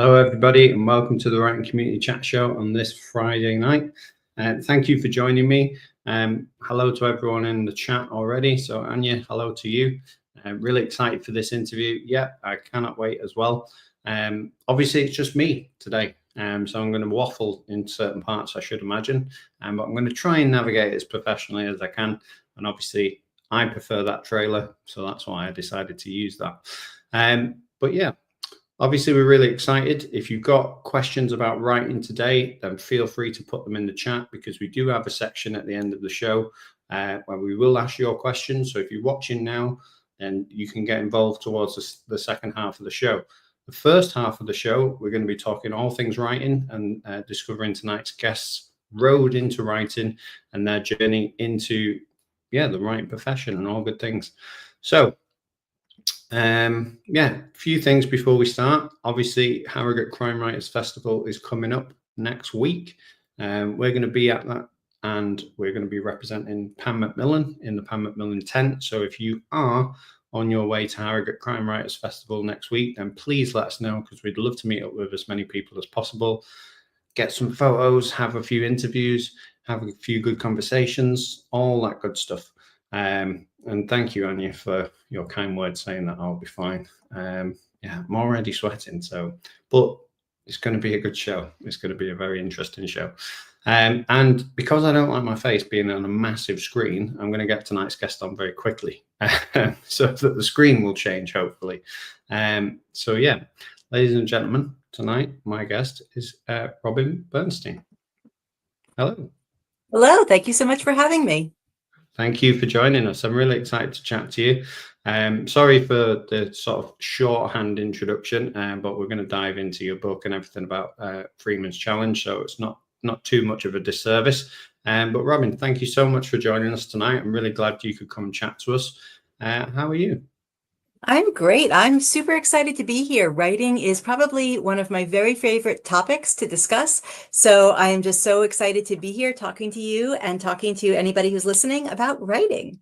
Hello, everybody, and welcome to the Writing Community Chat Show on this Friday night. Thank you for joining me. Hello to everyone in the chat already. So, Anya, hello to you. I'm really excited for this interview. Yeah, I cannot wait as well. Obviously, it's just me today. So I'm going to waffle in certain parts, I should imagine. But I'm going to try and navigate as professionally as I can. And obviously, I prefer that trailer. So that's why I decided to use that. But yeah. Obviously, we're really excited. If you've got questions about writing today, then feel free to put them in the chat, because we do have a section at the end of the show where we will ask your questions. So if you're watching now, then you can get involved towards the second half of the show. The first half of the show, we're going to be talking all things writing and discovering tonight's guests' road into writing and their journey into, the writing profession and all good things. So, a few things before we start. Obviously, Harrogate Crime Writers Festival is coming up next week. We're going to be at that, and we're going to be representing Pam Macmillan in the Pam Macmillan tent. So if you are on your way to Harrogate Crime Writers Festival next week, then please let us know, because we'd love to meet up with as many people as possible, get some photos, have a few interviews, have a few good conversations, all that good stuff. And thank you, Anya, for your kind words saying that I'll be fine. I'm already sweating, but it's going to be a good show. It's going to be a very interesting show. And because I don't like my face being on a massive screen, I'm going to get tonight's guest on very quickly so that the screen will change, hopefully. Ladies and gentlemen, tonight my guest is Robin Bernstein. Hello. Hello. Thank you so much for having me. Thank you for joining us. I'm really excited to chat to you. Sorry for the sort of shorthand introduction, but we're going to dive into your book and everything about Freeman's challenge, so it's not too much of a disservice. But Robin, thank you so much for joining us tonight. I'm really glad you could come and chat to us. How are you? I'm great. I'm super excited to be here. Writing is probably one of my very favorite topics to discuss. So I am just so excited to be here talking to you and talking to anybody who's listening about writing.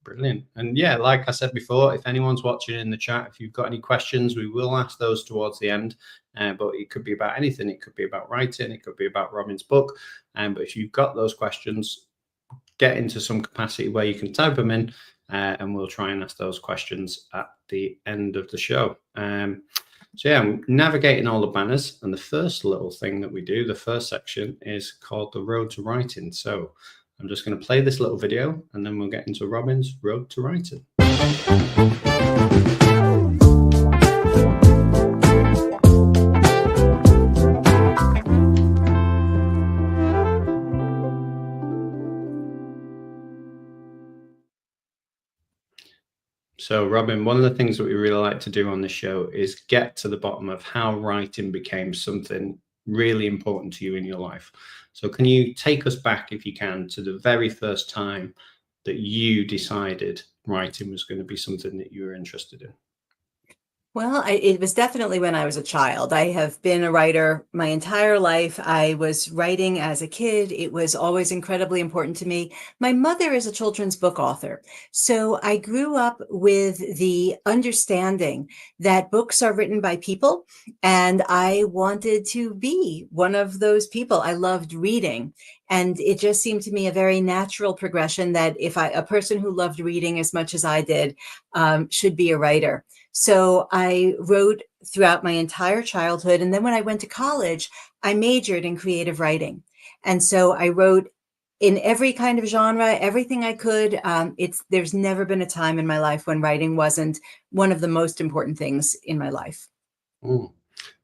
Brilliant. And yeah, like I said before, if anyone's watching in the chat, if you've got any questions, we will ask those towards the end. But it could be about anything. It could be about writing. It could be about Robin's book. But if you've got those questions, get into some capacity where you can type them in, and we'll try and ask those questions at the end of the show. I'm navigating all the banners, and the first little thing that we do, the first section, is called the Road to Writing. So I'm just going to play this little video, and then we'll get into Robin's Road to Writing. So, Robin, one of the things that we really like to do on this show is get to the bottom of how writing became something really important to you in your life. So can you take us back, if you can, to the very first time that you decided writing was going to be something that you were interested in? Well, it was definitely when I was a child. I have been a writer my entire life. I was writing as a kid. It was always incredibly important to me. My mother is a children's book author. So I grew up with the understanding that books are written by people, and I wanted to be one of those people. I loved reading. And it just seemed to me a very natural progression that if a person who loved reading as much as I did should be a writer. So I wrote throughout my entire childhood. And then when I went to college, I majored in creative writing. And so I wrote in every kind of genre, everything I could. There's never been a time in my life when writing wasn't one of the most important things in my life.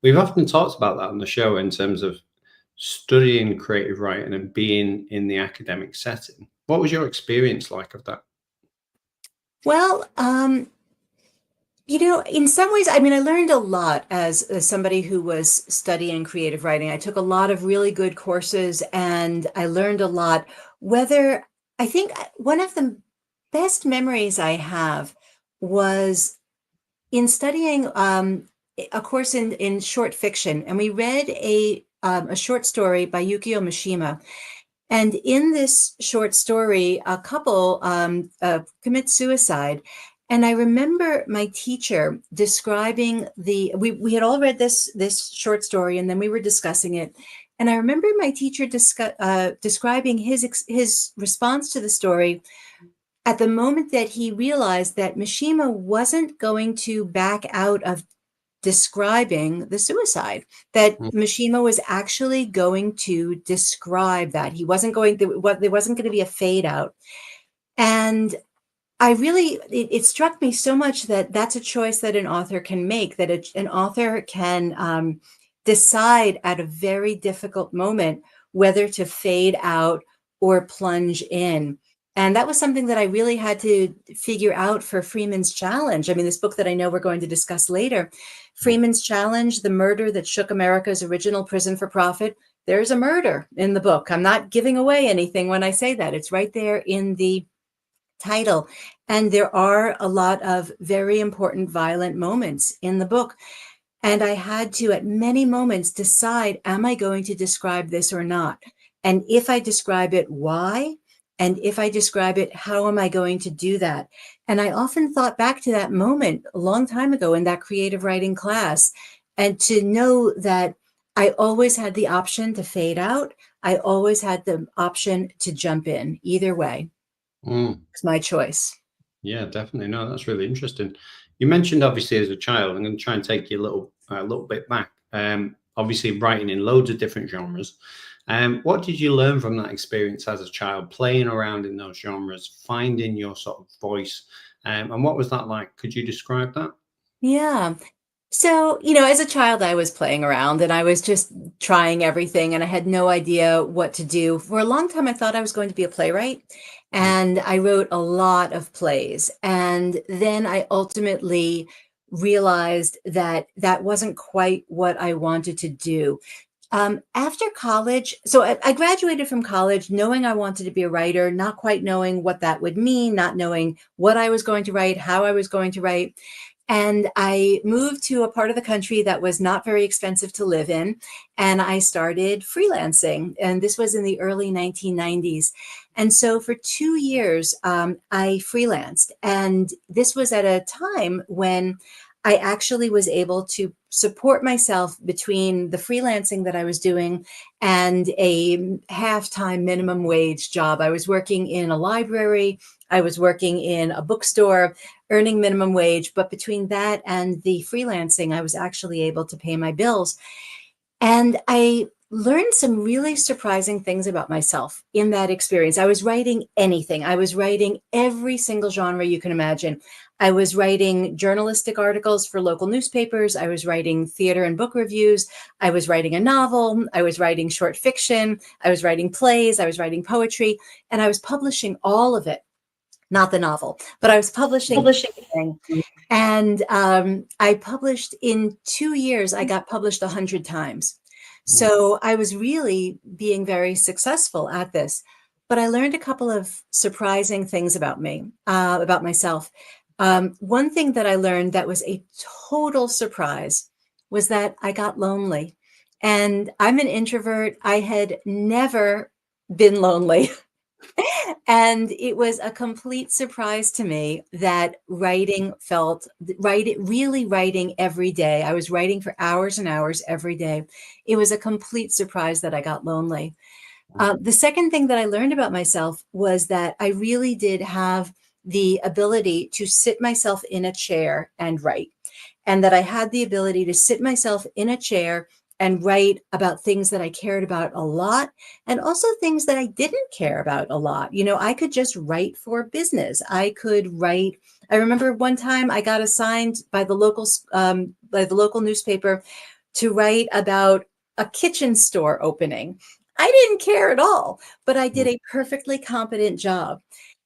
We've often talked about that on the show in terms of studying creative writing and being in the academic setting. What was your experience like of that? Well, in some ways, I learned a lot as somebody who was studying creative writing. I took a lot of really good courses, and I learned a lot. I think one of the best memories I have was in studying a course in short fiction, and we read a short story by Yukio Mishima. And in this short story, a couple commits suicide. And I remember my teacher describing we had all read this short story, and then we were discussing it. And I remember my teacher describing his response to the story at the moment that he realized that Mishima wasn't going to back out of describing the suicide, that Mm. Mishima was actually going to describe that. He wasn't going to, there wasn't going to be a fade out. And it struck me so much that that's a choice that an author can make, that an author can decide at a very difficult moment whether to fade out or plunge in. And that was something that I really had to figure out for Freeman's Challenge. I mean, this book that I know we're going to discuss later, Freeman's Challenge, The Murder That Shook America's Original Prison for Profit. There's a murder in the book. I'm not giving away anything when I say that. It's right there in the title. And there are a lot of very important violent moments in the book. And I had to, at many moments, decide, am I going to describe this or not? And if I describe it, why? And if I describe it, how am I going to do that? And I often thought back to that moment a long time ago in that creative writing class, and to know that I always had the option to fade out. I always had the option to jump in. Either way, Mm. it's my choice. Yeah, definitely. No, that's really interesting. You mentioned obviously as a child. I'm going to try and take you a little bit back. Obviously, writing in loads of different genres. What did you learn from that experience as a child, playing around in those genres, finding your sort of voice? And what was that like? Could you describe that? Yeah. So, as a child, I was playing around and I was just trying everything, and I had no idea what to do. For a long time, I thought I was going to be a playwright, and I wrote a lot of plays. And then I ultimately realized that that wasn't quite what I wanted to do. After college, so I graduated from college knowing I wanted to be a writer, not quite knowing what that would mean, not knowing what I was going to write, how I was going to write. And I moved to a part of the country that was not very expensive to live in. And I started freelancing. And this was in the early 1990s. And so for 2 years, I freelanced. And this was at a time when I actually was able to support myself between the freelancing that I was doing and a half-time minimum wage job. I was working in a library. I was working in a bookstore, earning minimum wage. But between that and the freelancing, I was actually able to pay my bills. And I learned some really surprising things about myself in that experience. I was writing anything. I was writing every single genre you can imagine. I was writing journalistic articles for local newspapers. I was writing theater and book reviews. I was writing a novel. I was writing short fiction. I was writing plays. I was writing poetry. And I was publishing all of it. Not the novel, but I was publishing everything. And I published in 2 years, I got published 100 times. So I was really being very successful at this. But I learned a couple of surprising things about me, about myself. One thing that I learned that was a total surprise was that I got lonely. And I'm an introvert. I had never been lonely. And it was a complete surprise to me that really writing every day. I was writing for hours and hours every day. It was a complete surprise that I got lonely. The second thing that I learned about myself was that I really did have the ability to sit myself in a chair and write, and that I had the ability to sit myself in a chair and write about things that I cared about a lot, and also things that I didn't care about a lot. I could just write for business. I remember one time I got assigned by the local newspaper to write about a kitchen store opening. I didn't care at all, but I did a perfectly competent job.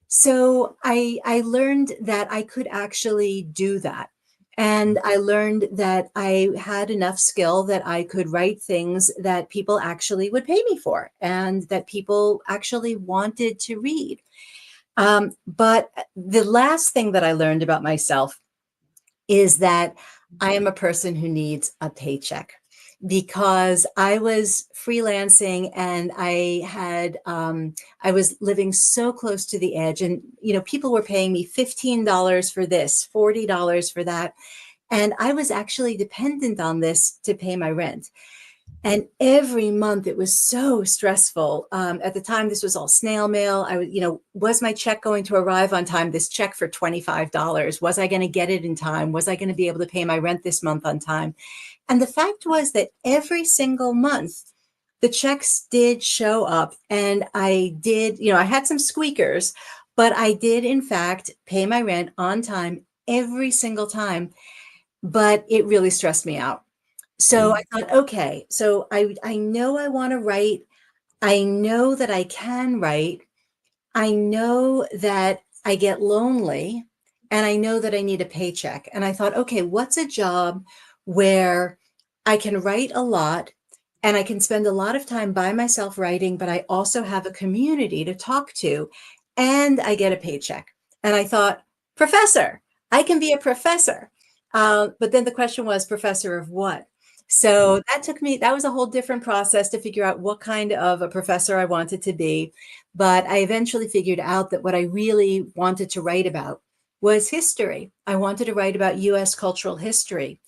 So I learned that I could actually do that. And I learned that I had enough skill that I could write things that people actually would pay me for and that people actually wanted to read. But the last thing that I learned about myself is that I am a person who needs a paycheck. because I was freelancing and I was living so close to the edge, and people were paying me $15 for this, $40 for that, and I was actually dependent on this to pay my rent. And every month it was so stressful. At the time, this was all snail mail. Was my check going to arrive on time? This check for $25, was I going to get it in time? Was I going to be able to pay my rent this month on time? And the fact was that every single month, the checks did show up, and I did, I had some squeakers, but I did in fact pay my rent on time every single time. But it really stressed me out. So I thought, okay, so I know I want to write. I know that I can write. I know that I get lonely, and I know that I need a paycheck. And I thought, okay, what's a job where I can write a lot and I can spend a lot of time by myself writing, but I also have a community to talk to and I get a paycheck. And I thought, professor, I can be a professor. But then the question was, professor of what? So that was a whole different process to figure out what kind of a professor I wanted to be. But I eventually figured out that what I really wanted to write about was history. I wanted to write about US cultural history.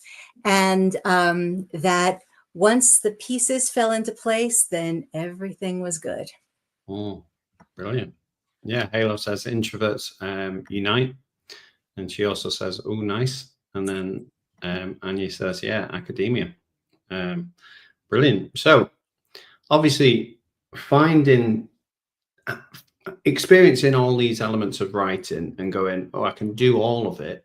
And that once the pieces fell into place, then everything was good. Oh, brilliant. Yeah, Halo says introverts unite. And she also says, oh, nice. And then Anya says, yeah, academia. Brilliant. So obviously experiencing all these elements of writing and going, oh, I can do all of it.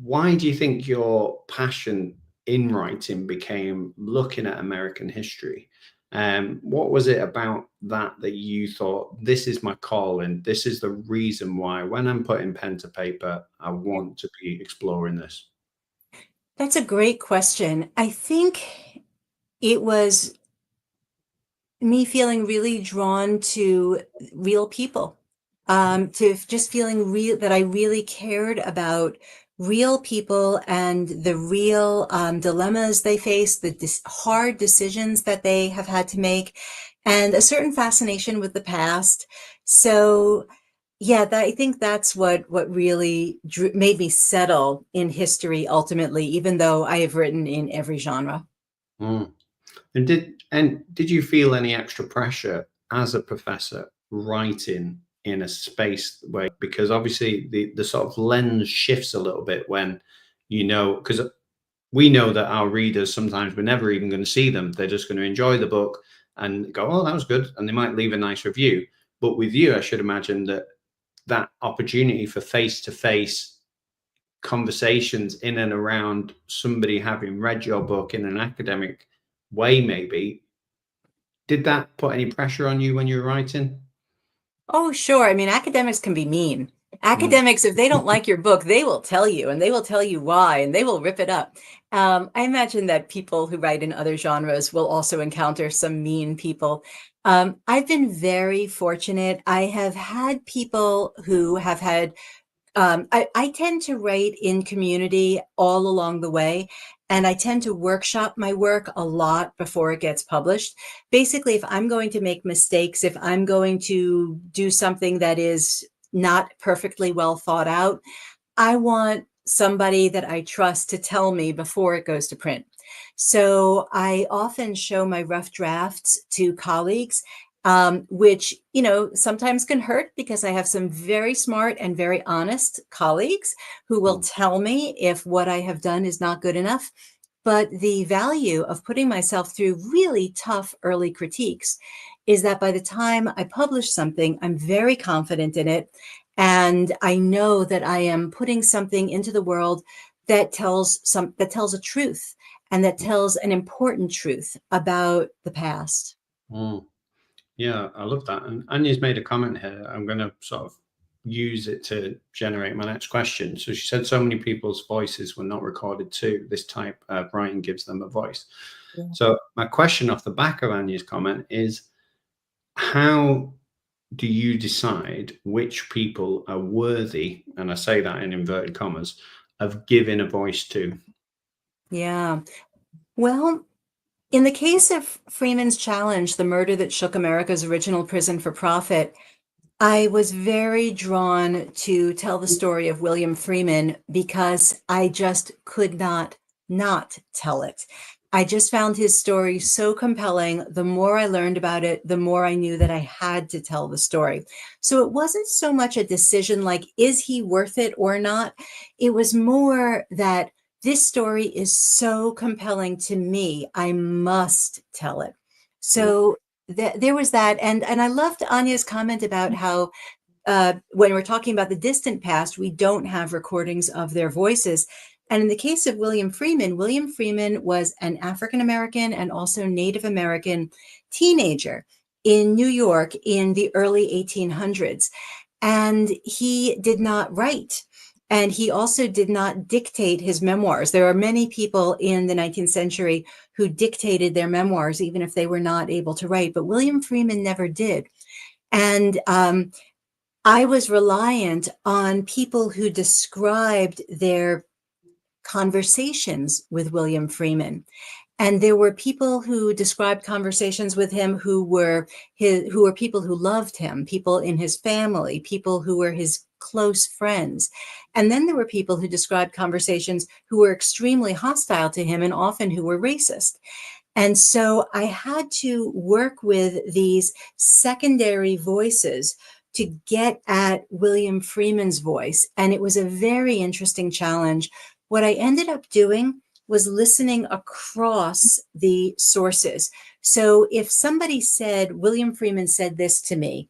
Why do you think your passion in writing became looking at American history? What was it about that you thought, this is my calling, this is the reason why when I'm putting pen to paper, I want to be exploring this? That's a great question. I think it was me feeling really drawn to real people, to just feeling real, that I really cared about real people and the real dilemmas they face, the hard decisions that they have had to make, and a certain fascination with the past. So yeah, I think that's what really made me settle in history ultimately, even though I have written in every genre. Mm. And did you feel any extra pressure as a professor writing in a space where, because obviously the sort of lens shifts a little bit when, because we know that our readers, sometimes we're never even going to see them. They're just going to enjoy the book and go, oh, that was good. And they might leave a nice review. But with you, I should imagine that opportunity for face-to-face conversations in and around somebody having read your book in an academic way, maybe, did that put any pressure on you when you were writing? Oh, sure. I mean, academics can be mean. Mm. Academics, if they don't like your book, they will tell you, and they will tell you why, and they will rip it up. I imagine that people who write in other genres will also encounter some mean people. I've been very fortunate. I have had people who have had I tend to write in community all along the way, and I tend to workshop my work a lot before it gets published. Basically, if I'm going to make mistakes, if I'm going to do something that is not perfectly well thought out, I want somebody that I trust to tell me before it goes to print. So I often show my rough drafts to colleagues, which, sometimes can hurt because I have some very smart and very honest colleagues who will Mm. tell me if what I have done is not good enough. But the value of putting myself through really tough early critiques is that by the time I publish something, I'm very confident in it. And I know that I am putting something into the world that tells a truth, and that tells an important truth about the past. Mm. Yeah, I love that. And Anya's made a comment here. I'm going to sort of use it to generate my next question. So she said, so many people's voices were not recorded too. This type of writing gives them a voice. Yeah. So my question off the back of Anya's comment is, how do you decide which people are worthy, and I say that in inverted commas, of giving a voice to? Yeah. Well, In the case of Freeman's Challenge, the murder that shook America's original prison for profit, I was very drawn to tell the story of William Freeman because I just could not tell it. I just found his story so compelling. The more I learned about it, the more I knew that I had to tell the story. So it wasn't so much a decision like, is he worth it or not? It was more that this story is so compelling to me, I must tell it. So there was that. And I loved Anya's comment about how when we're talking about the distant past, we don't have recordings of their voices. And in the case of William Freeman was an African American and also Native American teenager in New York in the early 1800s. And he did not write. And he also did not dictate his memoirs. There are many people in the 19th century who dictated their memoirs, even if they were not able to write. But William Freeman never did. And I was reliant on people who described their conversations with William Freeman. And there were people who described conversations with him who were people who loved him, people in his family, people who were his close friends. And then there were people who described conversations who were extremely hostile to him and often who were racist. And so I had to work with these secondary voices to get at William Freeman's voice. And it was a very interesting challenge. What I ended up doing was listening across the sources. So if somebody said, William Freeman said this to me,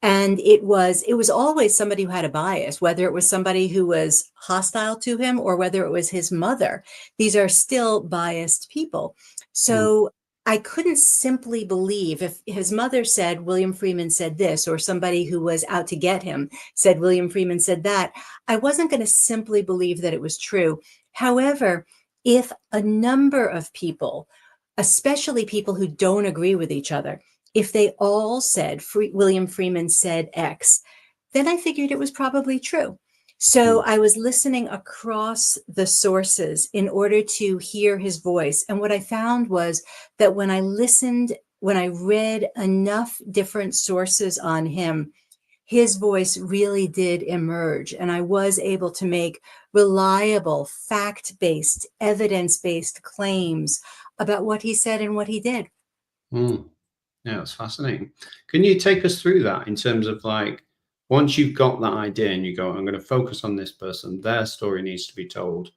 and it was always somebody who had a bias, whether it was somebody who was hostile to him or whether it was his mother. These are still biased people. So I couldn't simply believe if his mother said William Freeman said this, or somebody who was out to get him said William Freeman said that. I wasn't going to simply believe that it was true. However, if a number of people, especially people who don't agree with each other, if they all said William Freeman said X, then I figured it was probably true. So I was listening across the sources in order to hear his voice. And what I found was that when I listened, when I read enough different sources on him, his voice really did emerge. And I was able to make reliable, fact-based, evidence-based claims about what he said and what he did. Yeah, that's fascinating. Can you take us through that in terms of like, once you've got that idea and you go, I'm going to focus on this person, their story needs to be told.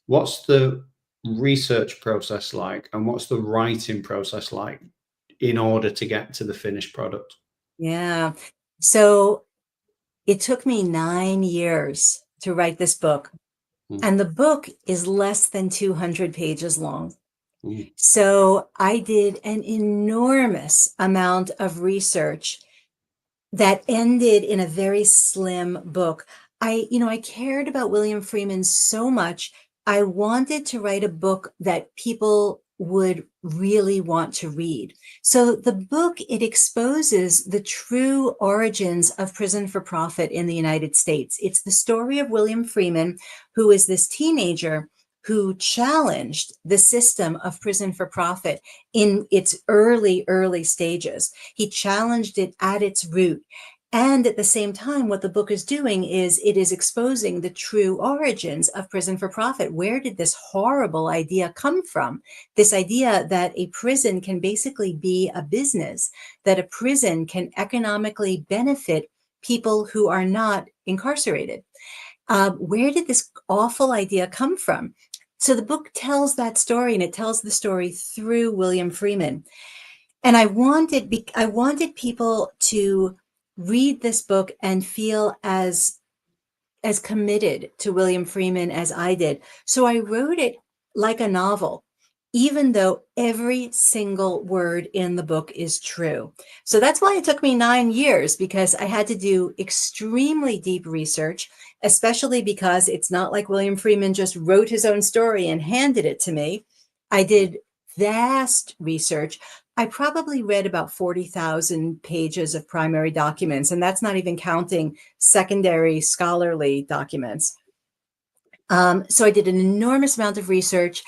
What's the research process like, and what's the writing process like in order to get to the finished product? Yeah. So it took me 9 years to write this book. And the book is less than 200 pages long. So I did an enormous amount of research that ended in a very slim book. I cared about William Freeman so much. I wanted to write a book that people would really want to read. So the book, it exposes the true origins of prison for profit in the United States. It's the story of William Freeman, who is this teenager who challenged the system of prison for profit in its early stages. He challenged it at its root. And at the same time, what the book is doing is it is exposing the true origins of prison for profit. Where did this horrible idea come from? This idea that a prison can basically be a business, that a prison can economically benefit people who are not incarcerated. Where did this awful idea come from? So the book tells that story, and it tells the story through William Freeman. And I wanted people to read this book and feel as committed to William Freeman as I did. So I wrote it like a novel, even though every single word in the book is true. So that's why it took me 9 years, because I had to do extremely deep research, especially because it's not like William Freeman just wrote his own story and handed it to me. I did vast research. I probably read about 40,000 pages of primary documents, and that's not even counting secondary scholarly documents. So I did an enormous amount of research.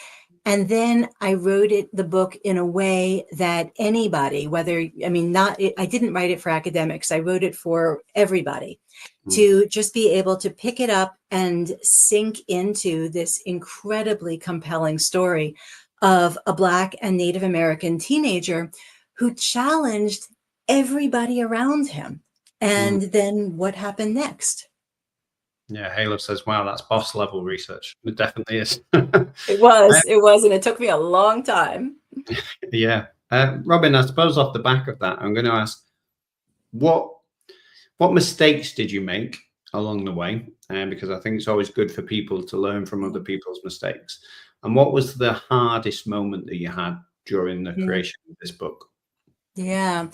And then I wrote the book in a way that anybody, I didn't write it for academics. I wrote it for everybody to just be able to pick it up and sink into this incredibly compelling story of a Black and Native American teenager who challenged everybody around him. And then what happened next? Yeah, Halo says, wow, that's boss level research. It definitely is. It was, and it took me a long time. Yeah. Robin, I suppose off the back of that, I'm going to ask, what mistakes did you make along the way? Because I think it's always good for people to learn from other people's mistakes. And what was the hardest moment that you had during the creation of this book? Yeah.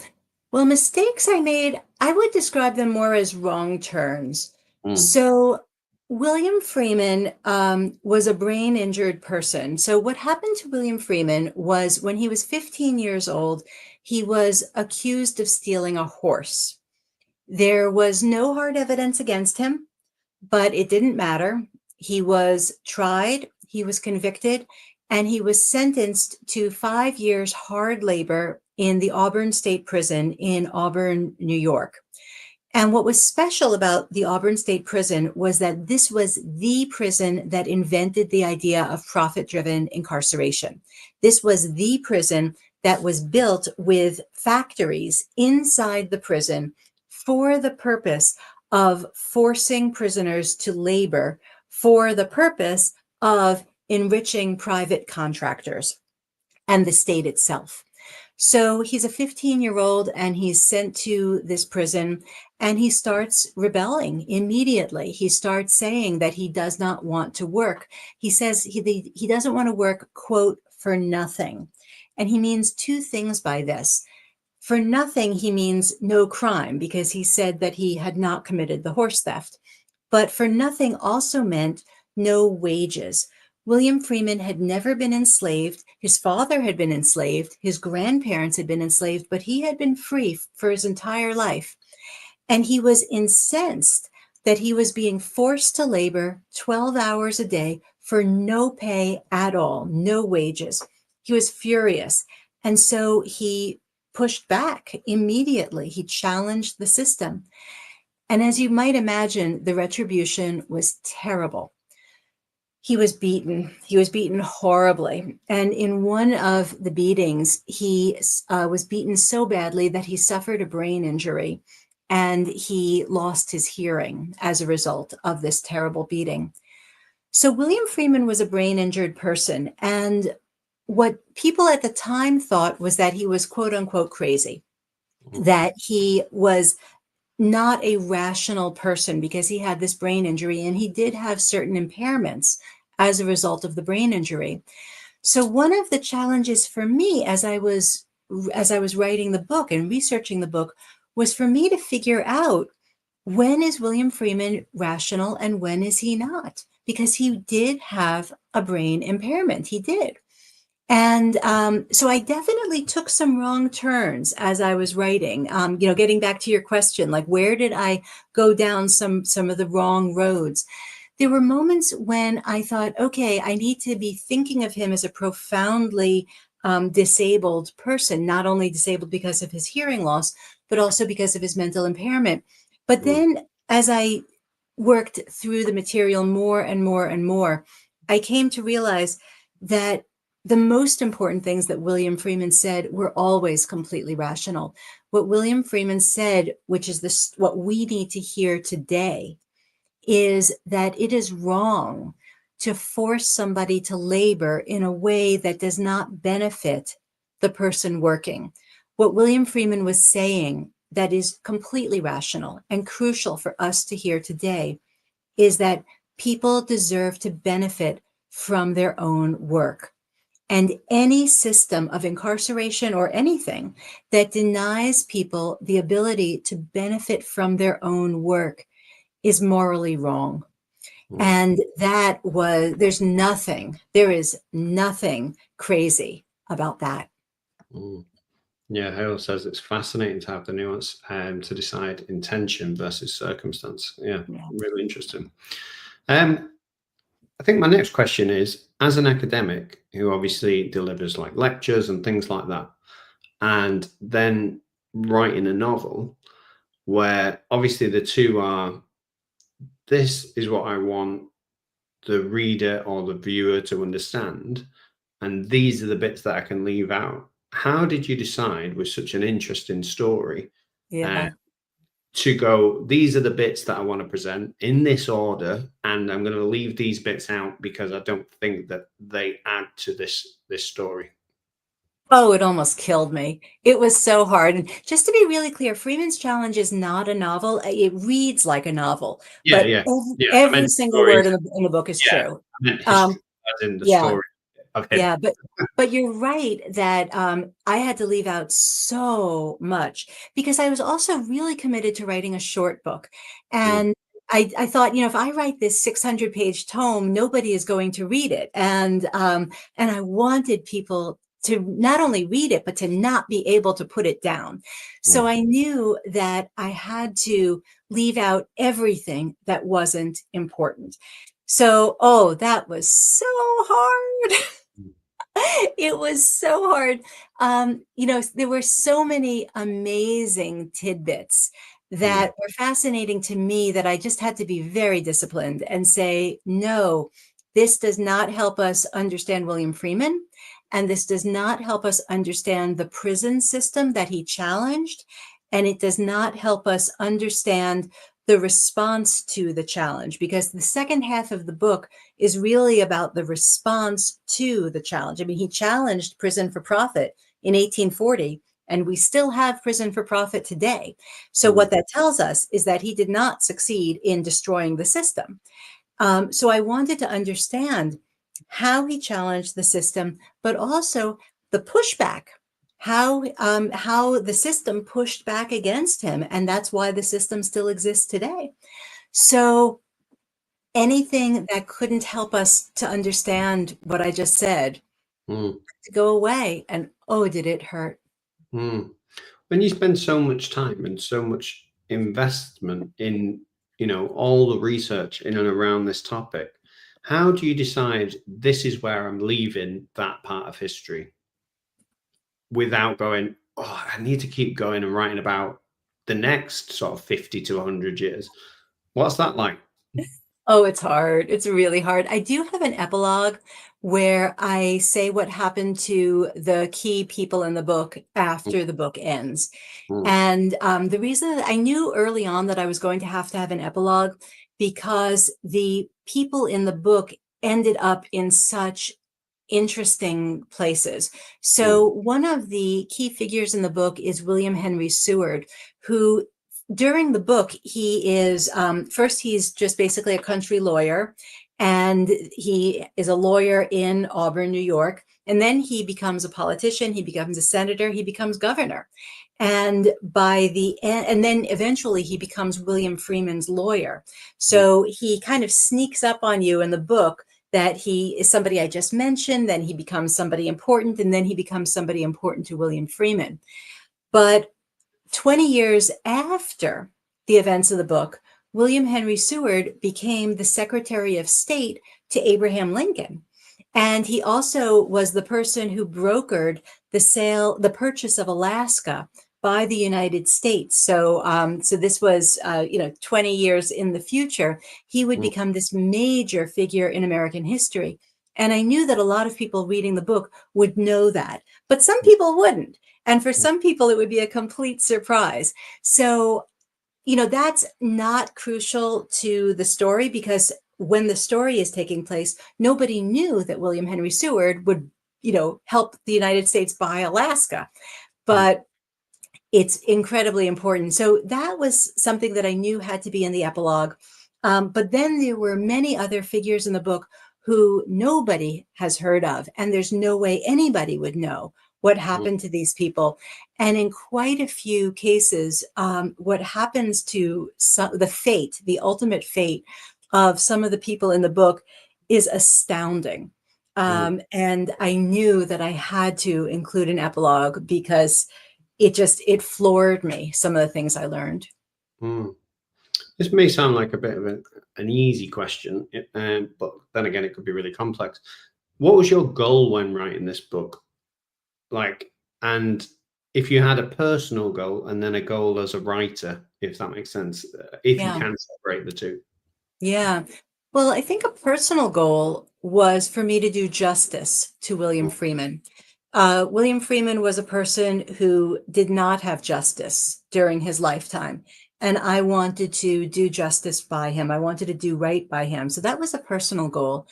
Well, mistakes I made, I would describe them more as wrong turns. So William Freeman was a brain injured person. So what happened to William Freeman was when he was 15 years old, he was accused of stealing a horse. There was no hard evidence against him, but it didn't matter. He was tried, he was convicted, and he was sentenced to 5 years hard labor in the Auburn State Prison in Auburn, New York. And what was special about the Auburn State Prison was that this was the prison that invented the idea of profit-driven incarceration. This was the prison that was built with factories inside the prison for the purpose of forcing prisoners to labor, for the purpose of enriching private contractors and the state itself. So he's a 15-year-old and he's sent to this prison and he starts rebelling immediately. He starts saying that he does not want to work. He says he doesn't want to work, quote, for nothing. And he means two things by this. For nothing, he means no crime, because he said that he had not committed the horse theft. But for nothing also meant no wages. William Freeman had never been enslaved. His father had been enslaved. His grandparents had been enslaved, but he had been free for his entire life. And he was incensed that he was being forced to labor 12 hours a day for no pay at all, no wages. He was furious. And so he pushed back immediately. He challenged the system. And as you might imagine, the retribution was terrible. He was beaten. He was beaten horribly. And in one of the beatings, he was beaten so badly that he suffered a brain injury and he lost his hearing as a result of this terrible beating. So William Freeman was a brain injured person. And what people at the time thought was that he was, quote unquote, crazy, that he was not a rational person because he had this brain injury and he did have certain impairments as a result of the brain injury. So one of the challenges for me as I was writing the book and researching the book was for me to figure out, when is William Freeman rational and when is he not? Because he did have a brain impairment. He did. And so I definitely took some wrong turns as I was writing. Getting back to your question, like, where did I go down some of the wrong roads? There were moments when I thought, okay, I need to be thinking of him as a profoundly disabled person, not only disabled because of his hearing loss, but also because of his mental impairment. But then as I worked through the material more and more and more, I came to realize that the most important things that William Freeman said were always completely rational. What William Freeman said, which is what we need to hear today, is that it is wrong to force somebody to labor in a way that does not benefit the person working. What William Freeman was saying that is completely rational and crucial for us to hear today is that people deserve to benefit from their own work. And any system of incarceration or anything that denies people the ability to benefit from their own work is morally wrong. And there is nothing crazy about that. Yeah, Hale says it's fascinating to have the nuance to decide intention versus circumstance. Yeah, really interesting. I think my next question is, as an academic who obviously delivers like lectures and things like that, and then writing a novel where obviously the two are, this is what I want the reader or the viewer to understand, and these are the bits that I can leave out. How did you decide with such an interesting story uh, Yeah. to go, these are the bits that I want to present in this order, and I'm going to leave these bits out because I don't think that they add to this story? Oh, it almost killed me. It was so hard. And just to be really clear, Freeman's Challenge is not a novel. It reads like a novel, Yeah, but yeah, yeah. I every meant single stories. word in the book is Yeah, true. I meant Um, history, as in the yeah, story of him. yeah, but you're right that I had to leave out so much because I was also really committed to writing a short book. Mm, And I thought, if I write this 600-page tome, nobody is going to read it. And I wanted people to not only read it, but to not be able to put it down. So mm, I knew that I had to leave out everything that wasn't important. So, oh, that was so hard. mm, It was so hard. There were so many amazing tidbits mm, that were fascinating to me that I just had to be very disciplined and say, no, this does not help us understand William Freeman. And this does not help us understand the prison system that he challenged. And it does not help us understand the response to the challenge, because the second half of the book is really about the response to the challenge. I mean, he challenged prison for profit in 1840, and we still have prison for profit today. So mm, what that tells us is that he did not succeed in destroying the system. So I wanted to understand how he challenged the system, but also the pushback, how the system pushed back against him, and that's why the system still exists today. So anything that couldn't help us to understand what I just said mm, to go away, and oh, did it hurt? mm. When you spend so much time and so much investment in, all the research in and around this topic, how do you decide this is where I'm leaving that part of history without going, oh, I need to keep going and writing about the next sort of 50 to 100 years? What's that like? Oh, it's hard. It's really hard. I do have an epilogue where I say what happened to the key people in the book Mm, after the book ends. mm, And the reason that I knew early on that I was going to have an epilogue, because the people in the book ended up in such interesting places. mm, So one of the key figures in the book is William Henry Seward, who during the book, he is first, he's just basically a country lawyer, and he is a lawyer in Auburn, New York. And then he becomes a politician, he becomes a senator, he becomes governor. And by the end, and then eventually he becomes William Freeman's lawyer. mm, So he kind of sneaks up on you in the book that he is somebody I just mentioned, then he becomes somebody important, and then he becomes somebody important to William Freeman. But 20 years after the events of the book, William Henry Seward became the Secretary of State to Abraham Lincoln. And he also was the person who brokered the purchase of Alaska by the United States. So this was, 20 years in the future, he would mm, become this major figure in American history. And I knew that a lot of people reading the book would know that, but some people wouldn't. And for mm, some people, it would be a complete surprise. So, that's not crucial to the story, because when the story is taking place, nobody knew that William Henry Seward would, help the United States buy Alaska. mm, But it's incredibly important. So that was something that I knew had to be in the epilogue. But then there were many other figures in the book who nobody has heard of, and there's no way anybody would know what mm, happened to these people. And in quite a few cases, what happens to the ultimate fate of some of the people in the book is astounding. mm, And I knew that I had to include an epilogue because it floored me, some of the things I learned. mm. This may sound like a bit of an easy question, but then again, it could be really complex. What was your goal when writing this book? Like, and if you had a personal goal and then a goal as a writer, if that makes sense, if you Yeah. can separate the two. Yeah. Well, I think a personal goal was for me to do justice to William Freeman. William Freeman was a person who did not have justice during his lifetime, and I wanted to do justice by him. I wanted to do right by him. So that was a personal goal.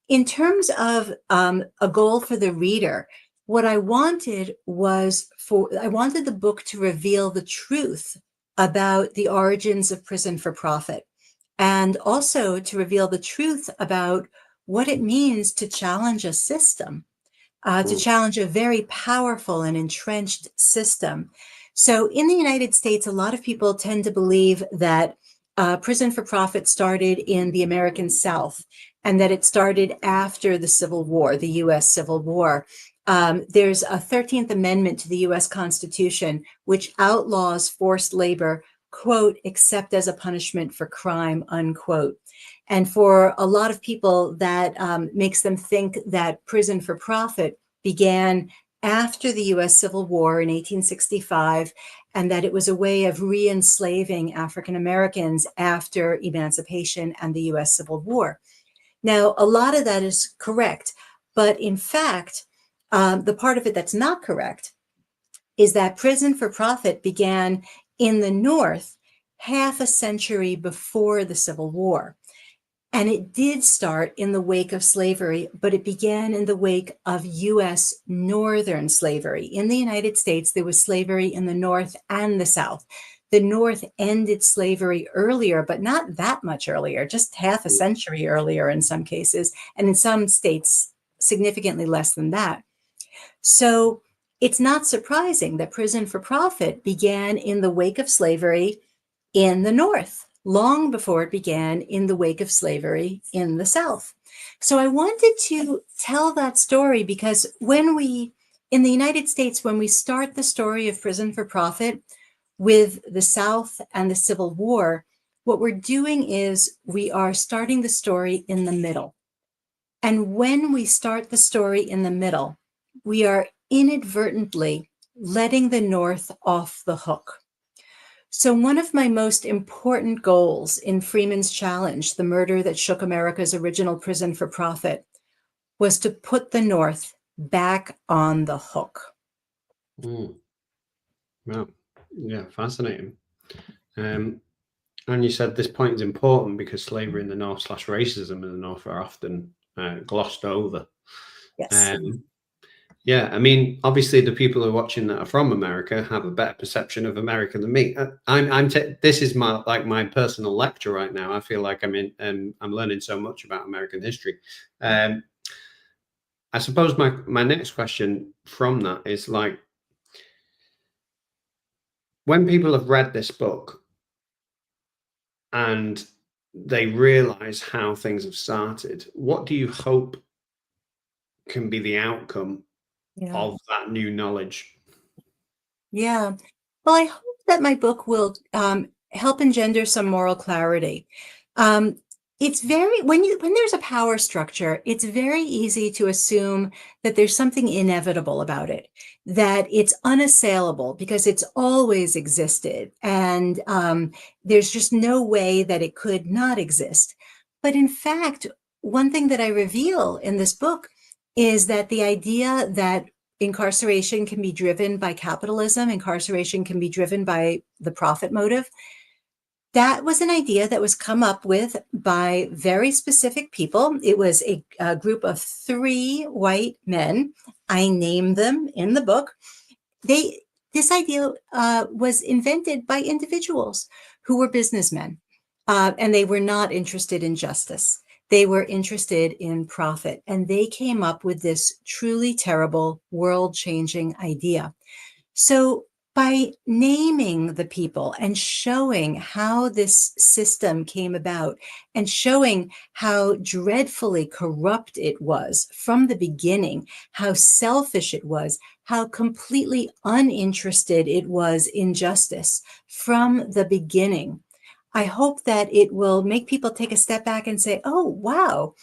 In terms of a goal for the reader, what I wanted I wanted the book to reveal the truth about the origins of prison for profit, and also to reveal the truth about what it means to challenge a system, to Mm, challenge a very powerful and entrenched system. So in the United States, a lot of people tend to believe that prison for profit started in the American South and that it started after the Civil War, the US Civil War. There's a 13th Amendment to the US Constitution, which outlaws forced labor, quote, except as a punishment for crime, unquote. And for a lot of people, that makes them think that prison for profit began after the US Civil War in 1865, and that it was a way of re-enslaving African Americans after emancipation and the US Civil War. Now, a lot of that is correct, but in fact, the part of it that's not correct is that prison for profit began in the North half a century before the Civil War. And it did start in the wake of slavery, but it began in the wake of US Northern slavery. In the United States, there was slavery in the North and the South. The North ended slavery earlier, but not that much earlier, just half a century earlier in some cases, and in some states, significantly less than that. So it's not surprising that prison for profit began in the wake of slavery in the North, long before it began in the wake of slavery in the South. So I wanted to tell that story because in the United States, when we start the story of prison for profit with the South and the Civil War, what we're doing is we are starting the story in the middle. And when we start the story in the middle, we are inadvertently letting the North off the hook. So one of my most important goals in Freeman's challenge, The Murder That Shook America's Original Prison for Profit, was to put the North back on the hook. mm. Wow. Yeah, fascinating. And you said this point is important because slavery in the North / racism in the North are often glossed over. Yes. Yeah, I mean, obviously, the people who are watching that are from America have a better perception of America than me. This is my personal lecture right now. I feel like I'm learning so much about American history. I suppose my next question from that is like, when people have read this book and they realize how things have started, what do you hope can be the outcome Yeah. of that new knowledge? Yeah. Well, I hope that my book will help engender some moral clarity. It's when there's a power structure, it's very easy to assume that there's something inevitable about it, that it's unassailable because it's always existed, and there's just no way that it could not exist. But in fact, one thing that I reveal in this book is that the idea that incarceration can be driven by capitalism, incarceration can be driven by the profit motive, that was an idea that was come up with by very specific people. It was a group of 3 white men. I name them in the book. This idea was invented by individuals who were businessmen, and they were not interested in justice. They were interested in profit, and they came up with this truly terrible, world-changing idea. So by naming the people and showing how this system came about and showing how dreadfully corrupt it was from the beginning, how selfish it was, how completely uninterested it was in justice from the beginning, I hope that it will make people take a step back and say, oh, wow,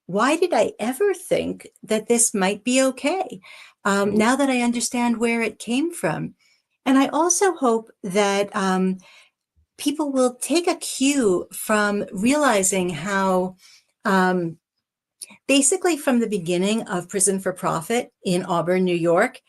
why did I ever think that this might be okay? Mm, Now that I understand where it came from. And I also hope that people will take a cue from realizing how um, basically from the beginning of Prison for Profit in Auburn, New York,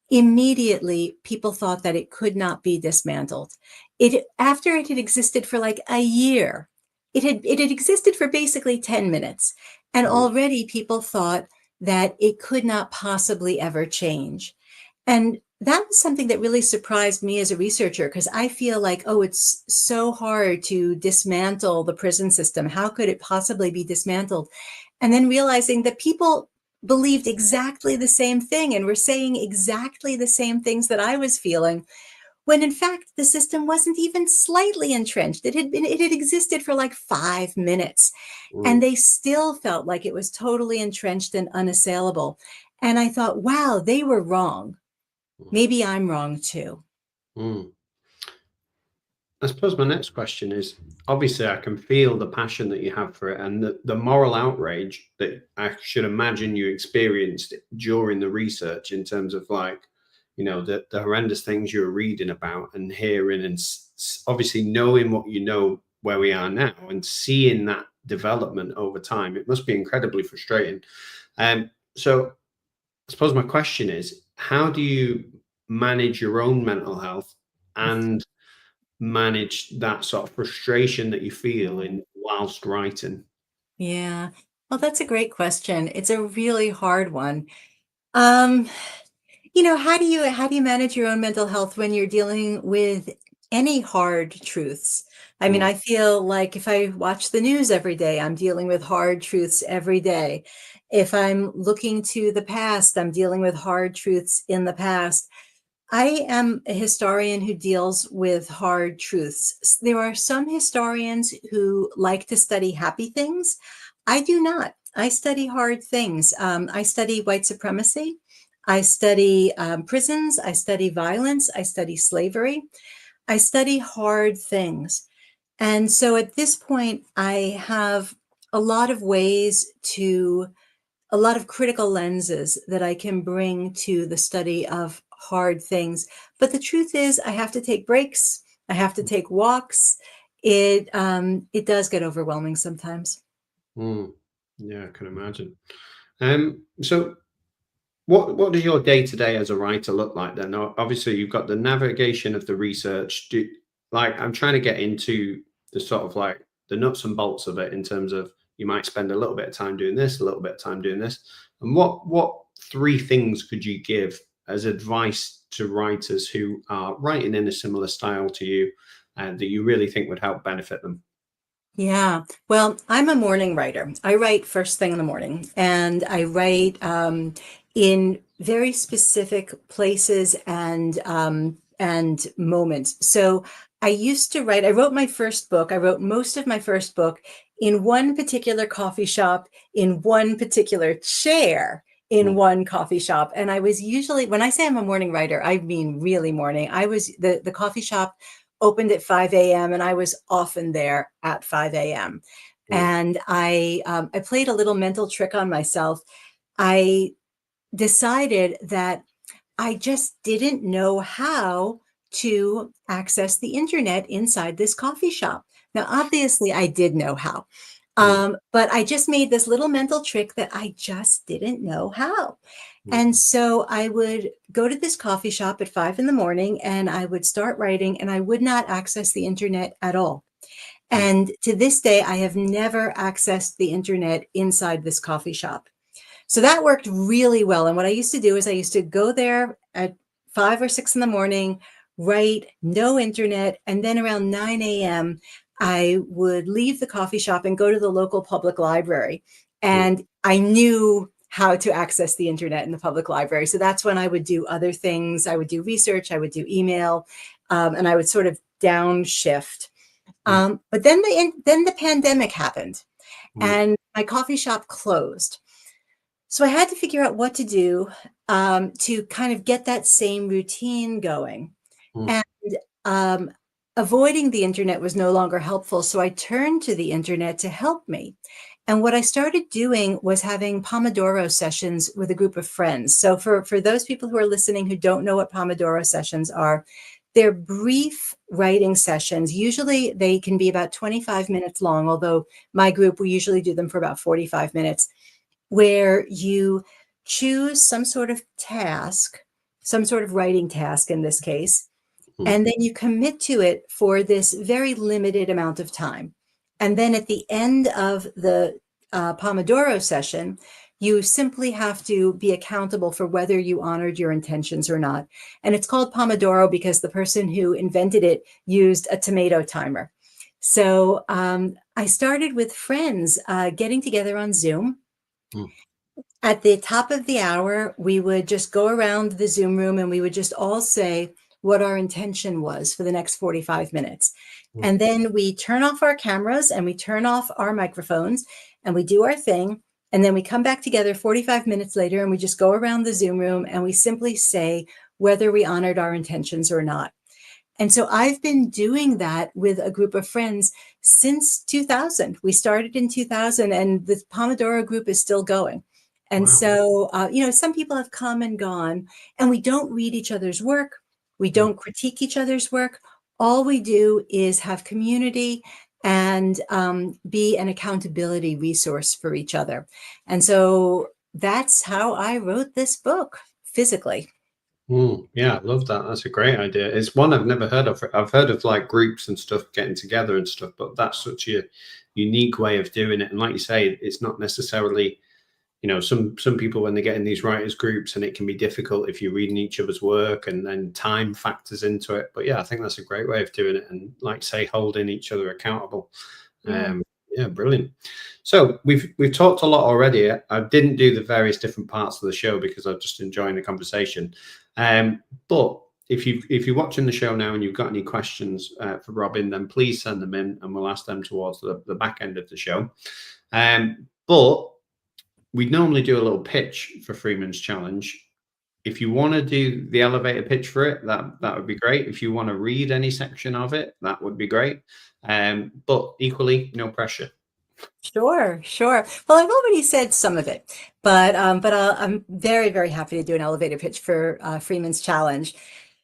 immediately people thought that it could not be dismantled. It after it had existed for like a year, it had existed for basically 10 minutes, and mm, already people thought that it could not possibly ever change. And that was something that really surprised me as a researcher because I feel like, oh, it's so hard to dismantle the prison system. How could it possibly be dismantled? And then realizing that people believed exactly the same thing and were saying exactly the same things that I was feeling, when in fact the system wasn't even slightly entrenched. It had existed for like 5 minutes, and mm, they still felt like it was totally entrenched and unassailable. And I thought, wow, they were wrong. mm, Maybe I'm wrong too. mm. I suppose my next question is, obviously I can feel the passion that you have for it and the moral outrage that I should imagine you experienced during the research in terms of like, the horrendous things you were reading about and hearing and obviously knowing what you know where we are now and seeing that development over time. It must be incredibly frustrating. So I suppose my question is, how do you manage your own mental health and manage that sort of frustration that you feel in whilst writing? Yeah. Well, that's a great question. It's a really hard one. Um, how do you manage your own mental health when you're dealing with any hard truths? I mean, Mm, I feel like if I watch the news every day, I'm dealing with hard truths every day. If I'm looking to the past, I'm dealing with hard truths in the past. I am a historian who deals with hard truths. There are some historians who like to study happy things. I do not. I study hard things. I study white supremacy. I study prisons. I study violence. I study slavery. I study hard things. And so at this point, I have a lot of ways to a lot of critical lenses that I can bring to the study of hard things. But the truth is, I have to take breaks. I have to take walks. It does get overwhelming sometimes. mm. Yeah, I can imagine. So what does your day to day as a writer look like then? Obviously, you've got the navigation of the research. Like, I'm trying to get into the sort of like the nuts and bolts of it in terms of you might spend a little bit of time doing this, a little bit of time doing this. And what three things could you give as advice to writers who are writing in a similar style to you and that you really think would help benefit them? Yeah. Well, I'm a morning writer. I write first thing in the morning, and I write in very specific places and moments. So I used to write. I wrote my first book. I wrote most of my first book in one particular coffee shop, in one particular chair, in Mm, one coffee shop. And I was usually, when I say I'm a morning writer, I mean really morning. I was the coffee shop opened at 5 a.m. and I was often there at 5 a.m. mm, And I played a little mental trick on myself. I decided that I just didn't know how to access the internet inside this coffee shop. Now, obviously, I did know how, mm, but I just made this little mental trick that I just didn't know how. mm, And so I would go to this coffee shop at 5 in the morning and I would start writing, and I would not access the internet at all. mm, And to this day, I have never accessed the internet inside this coffee shop. So that worked really well. And what I used to do is I used to go there at 5 or 6 in the morning, write no internet. And then around 9 a.m., I would leave the coffee shop and go to the local public library. mm, And I knew how to access the internet in the public library. So that's when I would do other things. I would do research, I would do email, and I would sort of downshift. mm, But then the pandemic happened mm, and my coffee shop closed. So I had to figure out what to do to kind of get that same routine going. mm, And um, avoiding the internet was no longer helpful, so I turned to the internet to help me. And what I started doing was having Pomodoro sessions with a group of friends. So for those people who are listening who don't know what Pomodoro sessions are, they're brief writing sessions. Usually they can be about 25 minutes long, although my group, we usually do them for about 45 minutes, where you choose some sort of task, some sort of writing task in this case, Mm. and then you commit to it for this very limited amount of time. And then at the end of the Pomodoro session, you simply have to be accountable for whether you honored your intentions or not. And it's called Pomodoro because the person who invented it used a tomato timer. So I started with friends getting together on Zoom. Mm. At the top of the hour, we would just go around the Zoom room and we would just all say what our intention was for the next 45 minutes. Mm. And then we turn off our cameras and we turn off our microphones and we do our thing. And then we come back together 45 minutes later and we just go around the Zoom room and we simply say whether we honored our intentions or not. And so I've been doing that with a group of friends since 2000. We started in 2000 and the Pomodoro group is still going. And Wow. so, some people have come and gone, and we don't read each other's work. We don't critique each other's work. All we do is have community and be an accountability resource for each other. And so that's how I wrote this book physically. Yeah, I love that. That's a great idea. It's one I've never heard of. I've heard of like groups and stuff getting together and stuff, but that's such a unique way of doing it. And like you say, it's not necessarily, some people when they get in these writers groups and it can be difficult if you're reading each other's work and then time factors into it. But yeah, I think that's a great way of doing it. And like say, holding each other accountable. Yeah. Yeah, brilliant. So we've talked a lot already. I didn't do the various different parts of the show because I'm just enjoying the conversation. But if you're watching the show now and you've got any questions for Robin, then please send them in and we'll ask them towards the back end of the show. But we normally do a little pitch for Freeman's Challenge. If you want to do the elevator pitch for it, that would be great. If you want to read any section of it, that would be great. But equally, no pressure. Sure, sure. Well, I've already said some of it, but I'm very, very happy to do an elevator pitch for Freeman's Challenge.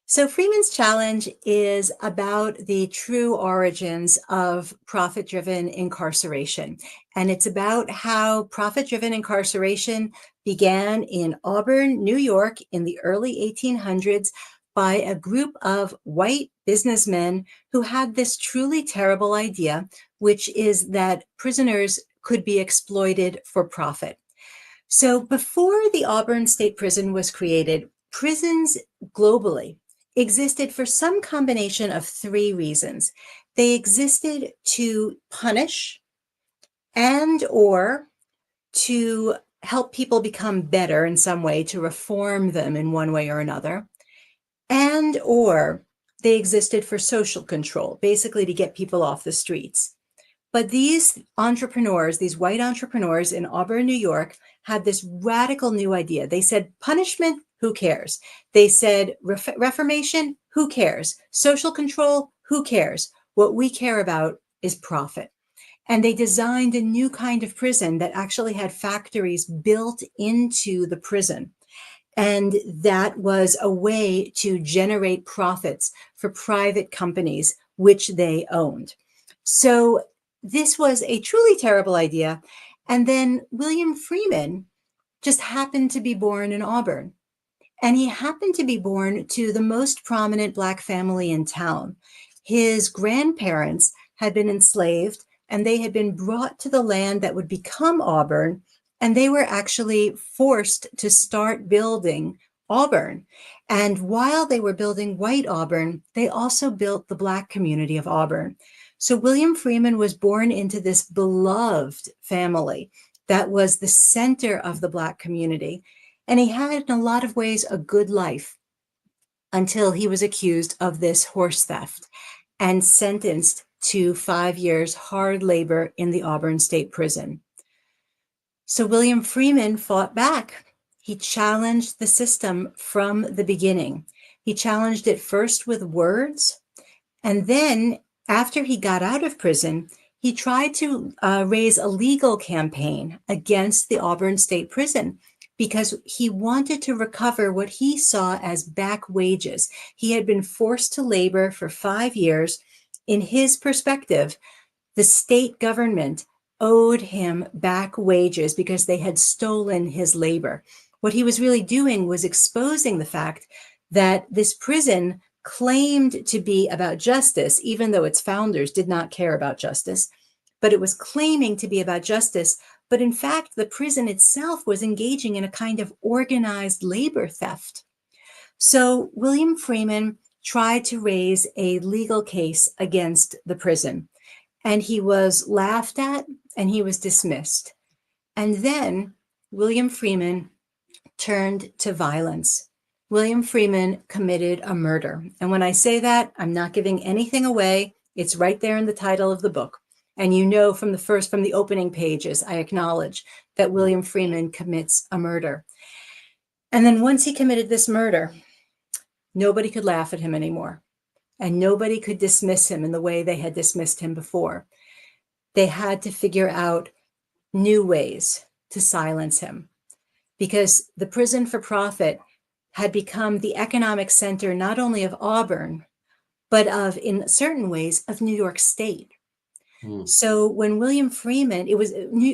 So Freeman's Challenge is about the true origins of profit-driven incarceration. And it's about how profit-driven incarceration began in Auburn, New York in the early 1800s by a group of white businessmen who had this truly terrible idea, which is that prisoners could be exploited for profit. So before the Auburn State Prison was created, prisons globally existed for some combination of three reasons. They existed to punish and or to help people become better in some way, to reform them in one way or another, and or they existed for social control, basically to get people off the streets. But these entrepreneurs, these white entrepreneurs in Auburn, New York, had this radical new idea. They said, punishment, who cares? They said, reformation, who cares? Social control, who cares? What we care about is profit. And they designed a new kind of prison that actually had factories built into the prison. And that was a way to generate profits for private companies, which they owned. So this was a truly terrible idea. And then William Freeman just happened to be born in Auburn. And he happened to be born to the most prominent Black family in town. His grandparents had been enslaved and they had been brought to the land that would become Auburn. And they were actually forced to start building Auburn. And while they were building White Auburn, they also built the Black community of Auburn. So William Freeman was born into this beloved family that was the center of the Black community. And he had, in a lot of ways, a good life until he was accused of this horse theft and sentenced to 5 years hard labor in the Auburn State Prison. So William Freeman fought back. He challenged the system from the beginning. He challenged it first with words, And then after he got out of prison, he tried to raise a legal campaign against the Auburn State Prison because he wanted to recover what he saw as back wages. He had been forced to labor for 5 years. In his perspective, the state government owed him back wages because they had stolen his labor. What he was really doing was exposing the fact that this prison claimed to be about justice, even though its founders did not care about justice, but it was claiming to be about justice. But in fact, the prison itself was engaging in a kind of organized labor theft. So William Freeman tried to raise a legal case against the prison, and he was laughed at and he was dismissed. And then William Freeman turned to violence. William Freeman committed a murder. And when I say that, I'm not giving anything away. It's right there in the title of the book. And you know from the opening pages, I acknowledge that William Freeman commits a murder. And then once he committed this murder, nobody could laugh at him anymore. And nobody could dismiss him in the way they had dismissed him before. They had to figure out new ways to silence him, because the prison for profit had become the economic center not only of Auburn, but of, in certain ways, of New York State. So when William Freeman,